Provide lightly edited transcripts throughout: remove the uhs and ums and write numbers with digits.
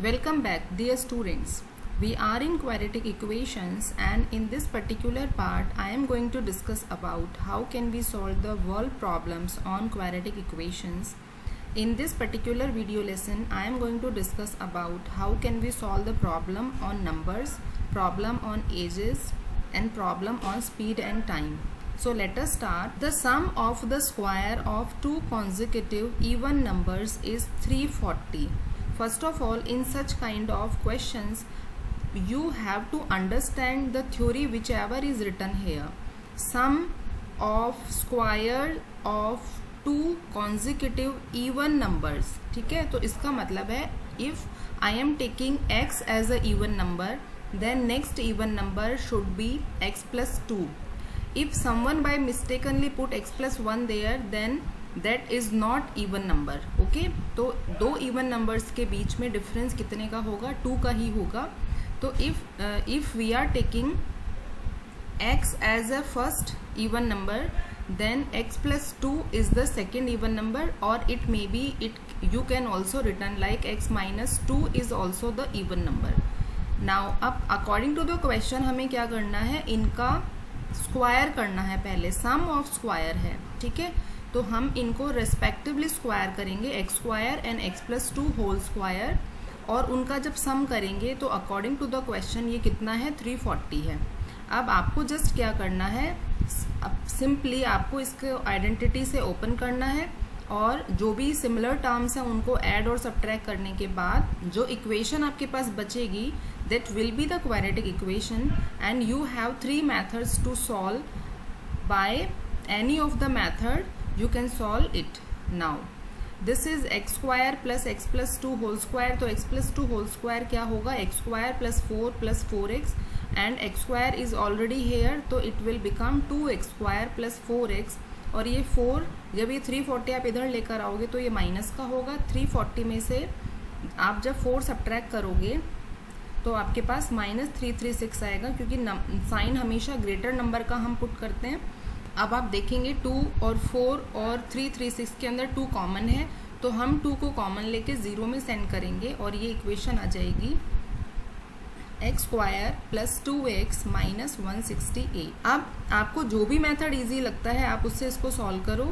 Welcome back, dear students. We are in quadratic equations, and in this particular part I am going to discuss about how can we solve the world problems on quadratic equations. In this particular video lesson I am going to discuss about how can we solve the problem on numbers, problem on ages, and problem on speed and time. So let us start. The sum of the square of two consecutive even numbers is 340. First of all, in such kind of questions, you have to understand the theory whichever is written here. Sum of square of two consecutive even numbers. ठीक है, तो इसका मतलब है if I am taking x as a even number, then next even number should be x plus 2. If someone by mistakenly put x plus 1 there, then that is not even number. Okay, तो दो even numbers के बीच में difference कितने का होगा? 2 का ही होगा. तो if we are taking x as a first even number, then x plus 2 is the second even number, or it may be you can also written like x minus 2 is also the even number. Now अब according to the question हमें क्या करना है? इनका square करना है. पहले सम of square है, ठीक है, तो हम इनको रेस्पेक्टिवली स्क्वायर करेंगे, x square and x plus 2 whole square, और उनका जब सम करेंगे तो अकॉर्डिंग टू द क्वेश्चन ये कितना है? 340 है. अब आपको जस्ट क्या करना है? सिंपली आपको इसको आइडेंटिटी से ओपन करना है और जो भी सिमिलर टर्म्स हैं उनको ऐड और सब्ट्रैक्ट करने के बाद जो इक्वेशन आपके पास बचेगी that will be the quadratic equation, and you have 3 methods to solve. By any of the method you can solve it. Now this is x square plus x plus 2 whole square, तो x plus 2 whole square क्या होगा? x square plus 4 plus 4x, and x square is already here, तो it will become 2x square plus 4x, और ये 4 जब ये 340 आप इधर लेकर आओगे तो ये माइनस का होगा. 340 में से आप जब 4 सब्ट्रैक्ट करोगे तो आपके पास -336 आएगा, क्योंकि साइन हमेशा ग्रेटर नंबर का हम पुट करते हैं. अब आप देखेंगे 2 और 4 और 336 के अंदर 2 कॉमन है, तो हम 2 को कॉमन लेके 0 में सेंड करेंगे और ये इक्वेशन आ जाएगी x square plus 2x minus 168. अब आपको जो भी मेथड इजी लगता है आप उससे इसको सॉल्व करो.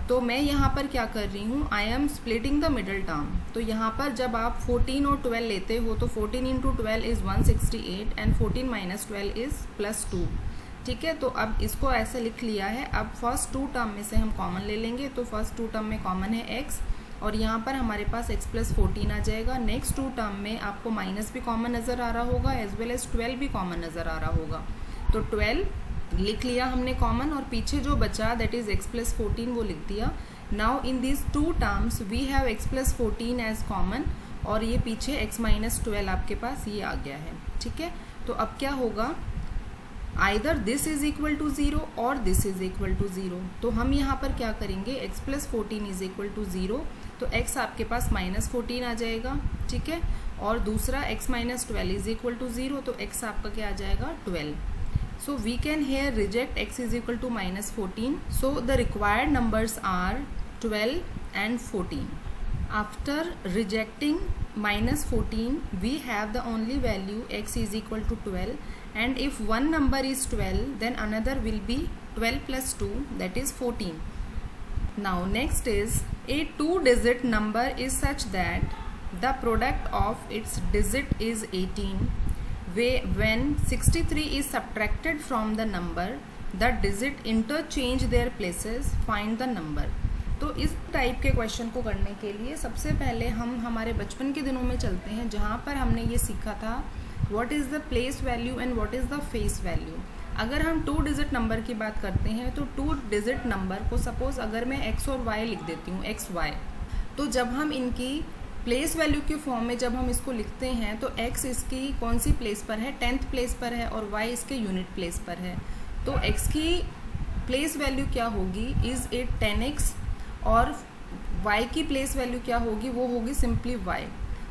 तो मैं यहाँ पर क्या कर रही हूँ? I am splitting the middle term. तो यहाँ पर जब आप 14 और 12 लेते हो तो 14 into 12 is 168 and 14 minus 12 is plus 2. ठीक है, तो अब इसको ऐसे लिख लिया है. अब फर्स्ट 2 टर्म में से हम कॉमन ले लेंगे, तो फर्स्ट 2 टर्म में कॉमन है x, और यहाँ पर हमारे पास x प्लस 14 आ जाएगा. नेक्स्ट 2 टर्म में आपको माइनस भी कॉमन नज़र आ रहा होगा, एज वेल एज 12 भी कॉमन नज़र आ रहा होगा. तो 12 लिख लिया हमने कॉमन, और पीछे जो बचा दैट इज़ x प्लस 14 वो लिख दिया. Now in this 2 terms we have x plus 14 as common, और ये पीछे x माइनस 12 आपके पास ये आ गया है. ठीक है, तो अब क्या होगा? Either this is equal to 0 or this is equal to 0. तो हम यहाँ पर क्या करेंगे? x plus 14 is equal to 0, तो x आपके पास माइनस 14 आ जाएगा. ठीक है, और दूसरा x minus 12 is equal to 0, तो x आपका क्या आ जाएगा? 12. So we can here reject x is equal to minus 14. So the required numbers are 12 and 14. After rejecting minus 14 we have the only value x is equal to 12, and if one number is 12 then another will be 12 plus 2, that is 14. Now next is a 2-digit number is such that the product of its digit is 18. When 63 is subtracted from the number, the digit interchange their places. Find the number. तो इस type के question को करने के लिए सबसे पहले हम हमारे बचपन के दिनों में चलते हैं, जहाँ पर हमने ये सीखा था what is the place value and what is the face value. अगर हम 2 डिजिट नंबर की बात करते हैं तो 2 डिजिट नंबर को सपोज अगर मैं x और y लिख देती हूँ, x y, तो जब हम इनकी प्लेस वैल्यू के फॉर्म में जब हम इसको लिखते हैं तो x इसकी कौन सी प्लेस पर है? 10th प्लेस पर है, और y इसके यूनिट प्लेस पर है. तो x की प्लेस वैल्यू क्या होगी? इज़ इट 10x, और y की प्लेस वैल्यू क्या होगी? वो होगी सिंपली y.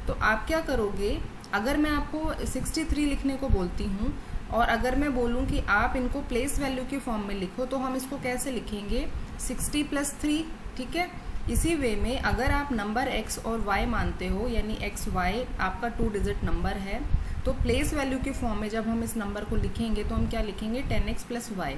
तो आप क्या करोगे? अगर मैं आपको 63 लिखने को बोलती हूँ और अगर मैं बोलूँ कि आप इनको प्लेस वैल्यू के फॉर्म में लिखो, तो हम इसको कैसे लिखेंगे? 60 प्लस 3. ठीक है, इसी वे में अगर आप नंबर x और y मानते हो, यानी x y आपका 2 डिजिट नंबर है, तो प्लेस वैल्यू के फॉर्म में जब हम इस नंबर को लिखेंगे तो हम क्या लिखेंगे 10x प्लस y।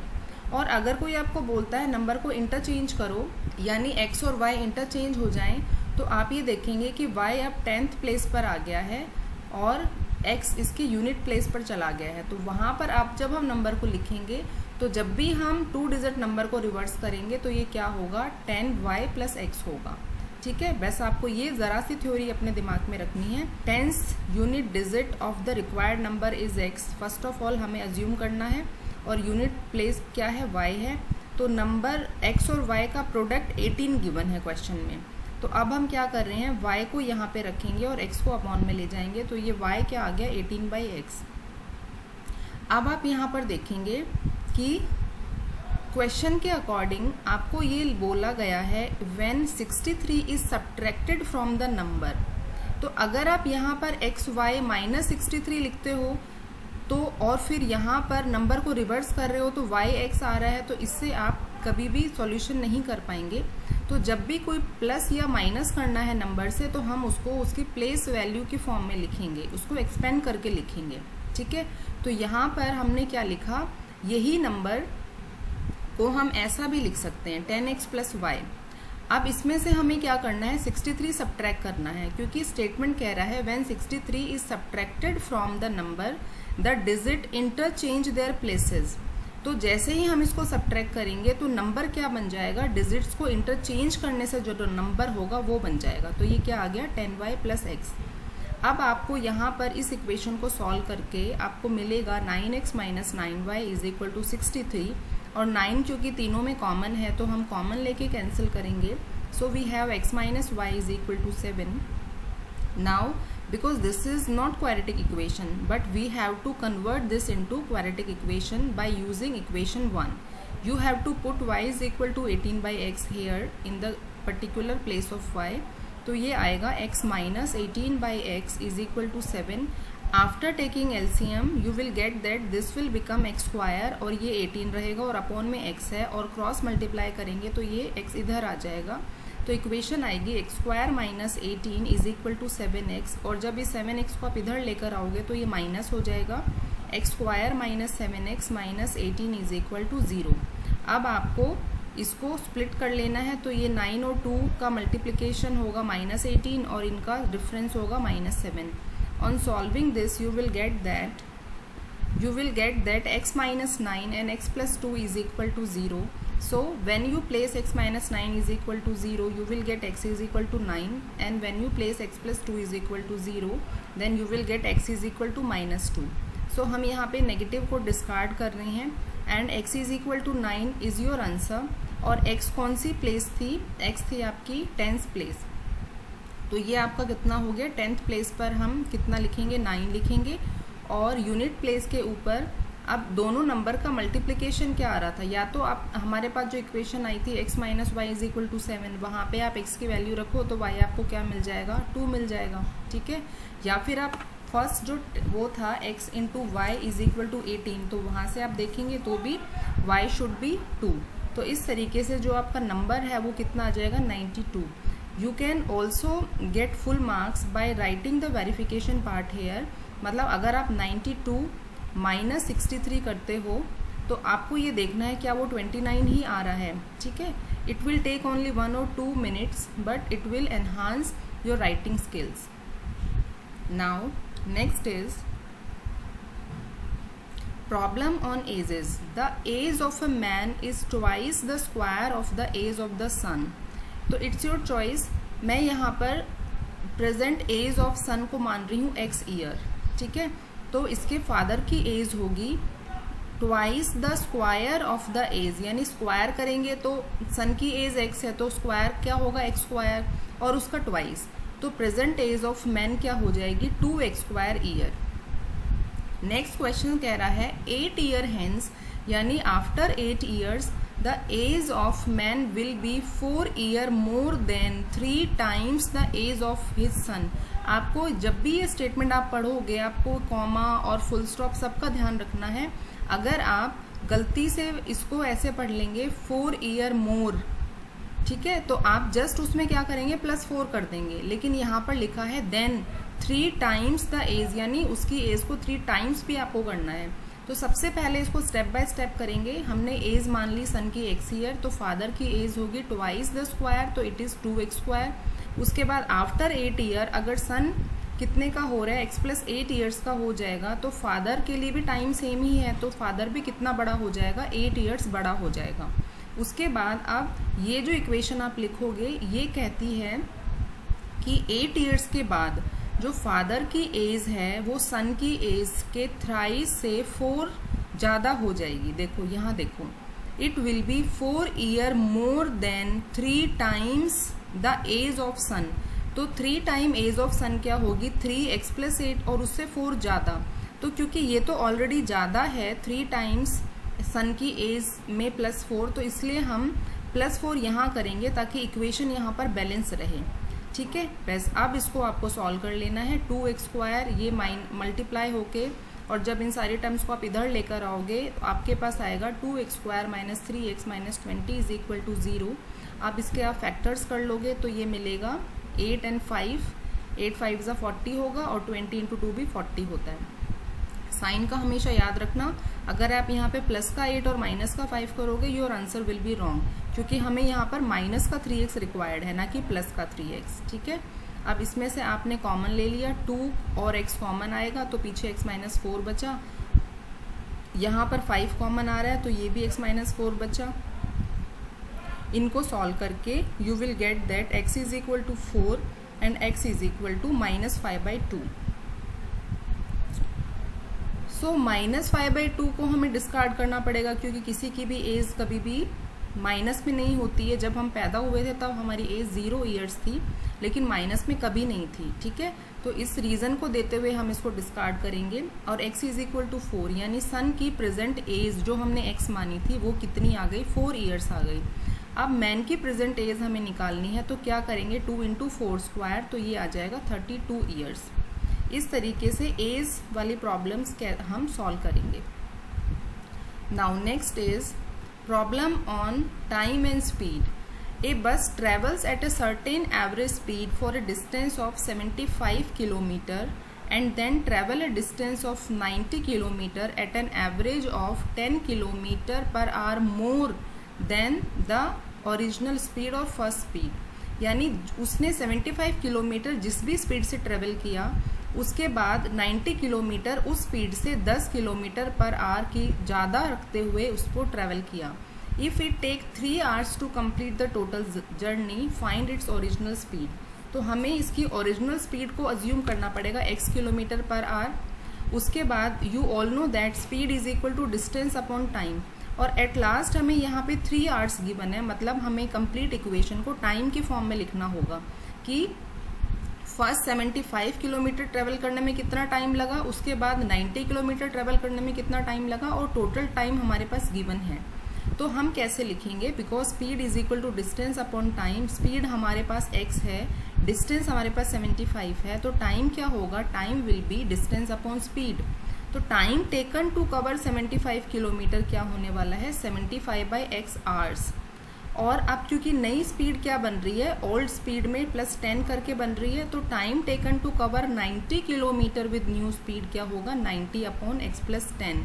और अगर कोई आपको बोलता है नंबर को इंटरचेंज करो, यानी x और y इंटरचेंज हो जाएं, तो आप ये देखेंगे कि y अब 10th प्लेस पर आ गया है और x इसके यूनिट प्लेस पर चला गया है। तो वहाँ पर आप जब हम नंबर को लिखेंगे तो जब भी हम 2 डिजिट नंबर को रिवर्स करेंगे तो ये क्या होगा 10y प्लस x होगा। ठीक है, बस आपको ये ज़रा सी थ्योरी अपने दिमाग में रखनी है। 10th unit digit of the required number is x, first of all हमें अज्यूम करना है, और यूनिट प्लेस क्या है y है। तो नंबर x और y का प्रोडक्ट 18 गिवन है क्वेश्चन में। तो अब हम क्या कर रहे हैं, y को यहाँ पे रखेंगे और x को अपॉन में ले जाएंगे, तो ये y क्या आ गया 18/x। अब आप यहाँ पर देखेंगे कि क्वेश्चन के अकॉर्डिंग आपको ये बोला गया है when 63 is subtracted from the number. तो अगर आप यहाँ पर एक्स वाई माइनस 63 लिखते हो तो और फिर यहाँ पर नंबर को रिवर्स कर रहे हो तो वाई एक्स आ रहा है, तो इससे आप कभी भी सॉल्यूशन नहीं कर पाएंगे। तो जब भी कोई प्लस या माइनस करना है नंबर से तो हम उसको उसकी प्लेस वैल्यू की फॉर्म में लिखेंगे, उसको एक्सपेंड करके लिखेंगे। ठीक है, तो यहाँ पर हमने क्या लिखा, यही नंबर को हम ऐसा भी लिख सकते हैं 10x प्लस वाई। अब इसमें से हमें क्या करना है 63 सब्ट्रैक्ट करना है, क्योंकि स्टेटमेंट कह रहा है when 63 is subtracted from the number the digit interchange their places. तो जैसे ही हम इसको सब्ट्रैक्ट करेंगे तो नंबर क्या बन जाएगा, डिजिट्स को इंटरचेंज करने से जो नंबर होगा वो बन जाएगा। तो ये क्या आ गया 10y प्लस x। अब आपको यहाँ पर इस इक्वेशन को सॉल्व करके आपको मिलेगा 9x minus 9y is equal to 63, और 9 क्योंकि तीनों में कॉमन है तो हम कॉमन लेके कैंसिल करेंगे। So we have x minus y is equal to 7। Now because this is not quadratic equation but we have to convert this into quadratic equation by using equation 1. You have to put y is equal to 18/x here in the particular place of y. तो ये आएगा x minus 18/x is equal to 7. After taking LCM you will get that this will become x square और ये 18 रहेगा और upon में x है और क्रॉस मल्टीप्लाई करेंगे तो ये x इधर आ जाएगा। तो इक्वेशन आएगी x square minus 18 is equal to 7x, और जब ये 7x को आप इधर लेकर आओगे तो ये माइनस हो जाएगा। X square minus 7x minus 18 is equal to 0। अब आपको इसको स्प्लिट कर लेना है, तो ये 9 और 2 का मल्टीप्लिकेशन होगा माइनस 18 और इनका डिफरेंस होगा minus 7। On solving this you will get that x minus 9 and x plus 2 is equal to 0. So when you place x minus 9 is equal to 0, you will get x is equal to 9, and when you place x plus 2 is equal to 0, then you will get x is equal to minus 2. So हम यहाँ पे negative को discard कर रहे हैं and x is equal to 9 is your answer। और x कौन सी place थी, x थी आपकी 10th प्लेस। तो ये आपका कितना हो गया 10th प्लेस पर हम कितना लिखेंगे 9 लिखेंगे, और यूनिट प्लेस के ऊपर अब दोनों नंबर का मल्टीप्लिकेशन क्या आ रहा था, या तो आप हमारे पास जो इक्वेशन आई थी x minus y is equal to 7, वहाँ पे आप x की वैल्यू रखो तो y आपको क्या मिल जाएगा 2 मिल जाएगा। ठीक है, या फिर आप फर्स्ट जो वो था x into y is equal to 18, तो वहाँ से आप देखेंगे तो भी y शुड बी 2। तो इस तरीके से जो आपका नंबर है वो कितना आ जाएगा 92। You can also get full marks by writing the verification part here. मतलब अगर आप 92 माइनस 63 करते हो तो आपको ये देखना है क्या वो 29 ही आ रहा है। ठीक है, it will take only 1 or 2 minutes but it will enhance your writing skills. Now next is problem on ages. The age of a man is twice the square of the age of the son. तो it's your choice. मैं यहाँ पर present as of सन को मान रही हूँ x year. ठीक है, तो इसके फादर की एज होगी twice the square of the age, यानी स्क्वायर करेंगे तो सन की एज x है तो स्क्वायर क्या होगा x स्क्वायर और उसका ट्वाइस। तो प्रेजेंट एज ऑफ मैन क्या हो जाएगी 2x square year. Next question कह रहा है 8 ईयर हेंस, यानी after 8 years the age of man will be 4 year more than 3 times the age of his son. आपको जब भी ये स्टेटमेंट आप पढ़ोगे आपको कॉमा और फुल स्टॉप सबका ध्यान रखना है। अगर आप गलती से इसको ऐसे पढ़ लेंगे 4 ईयर मोर, ठीक है, तो आप जस्ट उसमें क्या करेंगे, +4 कर देंगे, लेकिन यहाँ पर लिखा है देन 3 टाइम्स द एज, यानी उसकी एज को 3 टाइम्स भी आपको करना है। तो सबसे पहले इसको स्टेप बाय स्टेप करेंगे। हमने एज मान ली सन की x ईयर, तो फादर की एज होगी ट्वाइस द स्क्वायर, तो इट इज़ 2x²। उसके बाद आफ्टर 8 ईयर अगर सन कितने का हो रहा है, x + 8 ईयर्स का हो जाएगा, तो फादर के लिए भी टाइम सेम ही है, तो फादर भी कितना बड़ा हो जाएगा, 8 ईयर्स बड़ा हो जाएगा। उसके बाद अब ये जो इक्वेशन आप लिखोगे ये कहती है कि 8 ईयर्स के बाद जो फादर की एज है वो सन की एज के थ्राइस से 4 ज़्यादा हो जाएगी। देखो यहाँ देखो, it will be 4 year more than 3 times the age of son. तो 3 टाइम एज ऑफ सन क्या होगी, 3x + 8 और उससे 4 ज़्यादा। तो क्योंकि ये तो ऑलरेडी ज़्यादा है 3 टाइम्स सन की एज में +4, तो इसलिए हम +4 यहाँ करेंगे ताकि इक्वेशन यहाँ पर बैलेंस रहे। ठीक है, बस अब इसको आपको सॉल्व कर लेना है। 2x² ये मल्टीप्लाई होके, और जब इन सारी टर्म्स को आप इधर लेकर आओगे तो आपके पास आएगा 2x² - 3x - 20 = 0। अब इसके आप फैक्टर्स कर लोगे तो ये मिलेगा 8 और 5, 8 × 5 = 40 होगा, और 20 × 2 भी 40 होता है। साइन का हमेशा याद रखना, अगर आप यहाँ पे प्लस का 8 और माइनस का 5 करोगे your answer will be wrong, क्योंकि हमें यहाँ पर माइनस का 3x रिक्वायर्ड है, ना कि प्लस का 3x। ठीक है, अब इसमें से आपने कॉमन ले लिया, 2 और x कॉमन आएगा तो पीछे x - 4 बचा। यहाँ पर 5 कॉमन आ रहा है तो ये भी x - 4 बचा। इनको सॉल्व करके you will get that x = 4 and x = -5/2। सो -5/2 को हमें डिस्कार्ड करना पड़ेगा, क्योंकि किसी की भी एज कभी भी माइनस में नहीं होती है। जब हम पैदा हुए थे तब हमारी एज 0 ईयर्स थी, लेकिन माइनस में कभी नहीं थी। ठीक है, तो इस रीज़न को देते हुए हम इसको डिस्कार्ड करेंगे। और x = 4, यानी सन की प्रेजेंट एज जो हमने x मानी थी वो कितनी आ गई, 4 ईयर्स आ गई। अब मैन की प्रेजेंट एज हमें निकालनी है, तो क्या करेंगे, 2 × 4², तो ये आ जाएगा 32 ईयर्स। इस तरीके से एज वाली प्रॉब्लम्स हम सॉल्व करेंगे। Now next is problem on time and speed. A bus travels at a certain average speed for a distance of 75 kilometre and then travel a distance of 90 kilometer at an average of 10 km/h more than the original speed or first speed। यानी उसने 75 kilometre जिस भी speed से travel किया, उसके बाद 90 kilometre उस speed से 10 km/h की ज़्यादा रखते हुए उसको ट्रेवल किया। If it take 3 hours to complete the total journey, find its original speed. तो हमें इसकी ओरिजिनल स्पीड को अज्यूम करना पड़ेगा x km/h। उसके बाद you all know that speed is equal to distance upon time, और एट लास्ट हमें यहाँ पे 3 hours गिवन है, मतलब हमें कंप्लीट इक्वेशन को टाइम की फॉर्म में लिखना होगा कि फर्स्ट 75 किलोमीटर ट्रेवल करने में कितना टाइम लगा, उसके बाद 90 किलोमीटर ट्रेवल करने में कितना टाइम लगा, और टोटल टाइम हमारे पास गिवन है। तो हम कैसे लिखेंगे, because speed is equal to distance upon time. Speed हमारे पास x है, डिस्टेंस हमारे पास 75 है, तो टाइम क्या होगा, time will be distance upon speed. तो time taken to cover 75 kilometre क्या होने वाला है, 75/x आवर्स। और अब क्योंकि नई स्पीड क्या बन रही है, ओल्ड स्पीड में +10 करके बन रही है, तो time taken to cover 90 kilometre with new speed क्या होगा, 90/x + 10।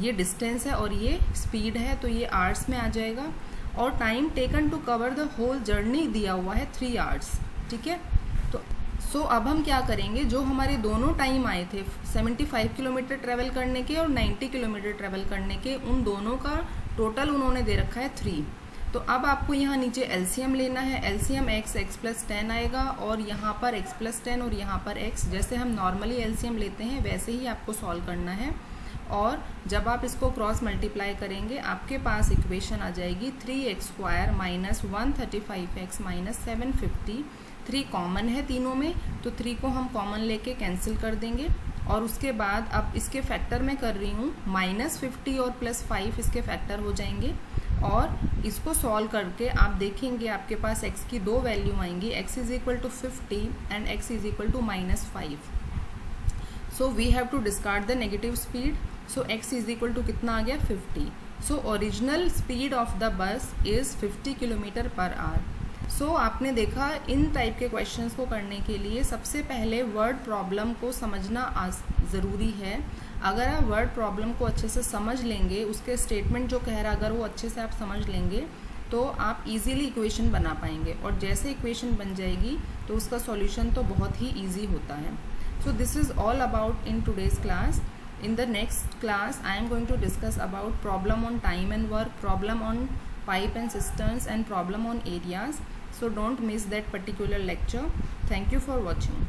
ये डिस्टेंस है और ये स्पीड है, तो ये आवर्स में आ जाएगा। और time taken to cover the whole journey दिया हुआ है 3 hours। ठीक है, तो अब हम क्या करेंगे, जो हमारे दोनों टाइम आए थे 75 किलोमीटर ट्रेवल करने के और 90 किलोमीटर ट्रेवल करने के, उन दोनों का टोटल उन्होंने दे रखा है 3। तो अब आपको यहाँ नीचे एलसीएम लेना है। एलसीएम x + 10 आएगा, और यहाँ पर x + 10 और यहाँ पर x, जैसे हम नॉर्मली एलसीएम लेते हैं वैसे ही आपको सॉल्व करना है। और जब आप इसको क्रॉस मल्टीप्लाई करेंगे आपके पास इक्वेशन आ जाएगी 3x² - 135x - 750। 3 कॉमन है तीनों में, तो 3 को हम कॉमन लेके कैंसिल कर देंगे। और उसके बाद अब इसके फैक्टर में कर रही हूँ, -50 और +5 इसके फैक्टर हो जाएंगे। और इसको सॉल्व करके आप देखेंगे आपके पास x की 2 वैल्यू आएंगी, x = 50 and x = -5। So we have to discard the negative speed. So x = कितना आ गया, 50। So original speed of the bus is 50 km/h। आपने देखा इन टाइप के क्वेश्चंस को करने के लिए सबसे पहले वर्ड प्रॉब्लम को समझना ज़रूरी है। अगर आप वर्ड प्रॉब्लम को अच्छे से समझ लेंगे, उसके स्टेटमेंट जो कह रहा है अगर वो अच्छे से आप समझ लेंगे तो आप इजीली इक्वेशन बना पाएंगे, और जैसे इक्वेशन बन जाएगी तो उसका सॉल्यूशन तो बहुत ही ईजी होता है। So this is all about in today's class. In the next class, I am going to discuss about problem on time and work, problem on pipe and cisterns, and problem on areas. So don't miss that particular lecture. Thank you for watching.